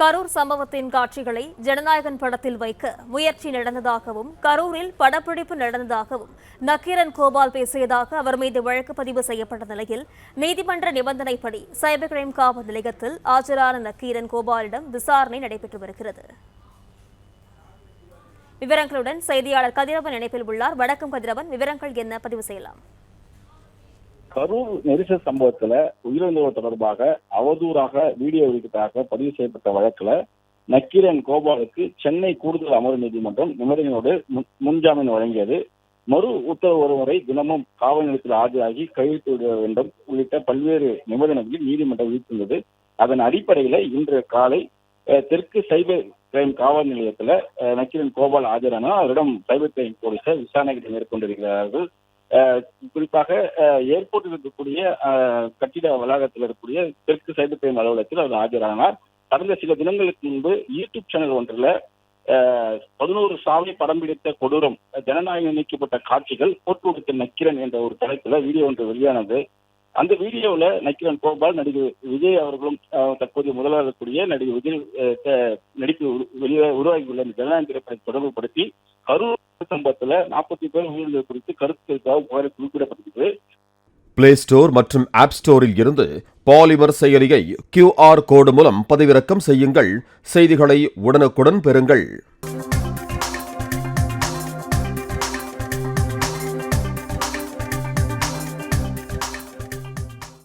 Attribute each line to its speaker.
Speaker 1: கரூர் சம்பவத்தின் காட்சிகளை ஜனநாயகன் படத்தில் வைக்க முயற்சி நடந்ததாகவும் கரூரில் படப்பிடிப்பு நடந்ததாகவும் நக்கீரன் கோபால் பேசியதாக அவர் மீது வழக்கு பதிவு செய்யப்பட்ட நிலையில் நீதிமன்ற நிபந்தனைப்படி சைபர் கிரைம் காவல் நிலையத்தில் ஆஜரான நக்கீரன் கோபாலிடம் விசாரணை நடைபெற்று வருகிறது. விவரங்களுடன் செய்தியாளர் கதிரவன் இணைப்பில் உள்ளார். வணக்கம் கதிரவன், விவரங்கள் என்ன? பதிவு செய்யலாம்.
Speaker 2: கரூர் நெரிசல் சம்பவத்துல உயிரிழந்தவர் தொடர்பாக அவதூறாக வீடியோ வெளியிட்டதாக பதிவு செய்யப்பட்ட வழக்குல நக்கீரன் கோபாலுக்கு சென்னை கூடுதல் அமர்வு நீதிமன்றம் நிபந்தனையோடு முன்ஜாமீன் வழங்கியது. மறு உத்தரவு ஒருமுறை தினமும் காவல் நிலையத்தில் ஆஜராகி கையெழுத்து விட வேண்டும் உள்ளிட்ட பல்வேறு நிபந்தனைகளில் நீதிமன்றம் விதித்துள்ளது. அதன் அடிப்படையில இன்று காலை தெற்கு சைபர் கிரைம் காவல் நிலையத்துல நக்கீரன் கோபால் ஆஜரான அவரிடம் சைபர் கிரைம் போலீசார் விசாரணைகளை மேற்கொண்டிருக்கிறார்கள். குறிப்பாக ஏர்போர்ட்டில் இருக்கக்கூடிய கட்டிட வளாகத்தில் இருக்கக்கூடிய தெற்கு சைபர் கிரைம் அலுவலகத்தில் அவர் ஆஜரானார். கடந்த சில தினங்களுக்கு முன்பு யூடியூப் சேனல் ஒன்றில் 11 சாலை படம் பிடித்த கொடூரம் ஜனநாயகம் நீக்கப்பட்ட காட்சிகள் போட்டு கொடுத்த நக்கீரன் என்ற ஒரு தலைப்புல வீடியோ ஒன்று வெளியானது. அந்த வீடியோவில் நக்கீரன் கோபால் நடிகர் விஜய் அவர்களும் தற்போதைய முதல்வர் இருக்கக்கூடிய நடிகர் விஜய் நடிப்பு உருவாகியுள்ள இந்த ஜனநாயக திரைப்படத்தை தொடர்புபடுத்தி கரூர் சம்பவத்தில் 40 பேர் உயிரிழந்தது குறித்து கருத்துக்களுக்காக புகார் குறிப்பிடப்பட்டிருக்கிறது.
Speaker 3: பிளே ஸ்டோர் மற்றும் ஆப் ஸ்டோரில் இருந்து பாலிமர் செயலியை QR கோடு மூலம் பதிவிறக்கம் செய்யுங்கள். செய்திகளை உடனுக்குடன் பெறுங்கள்.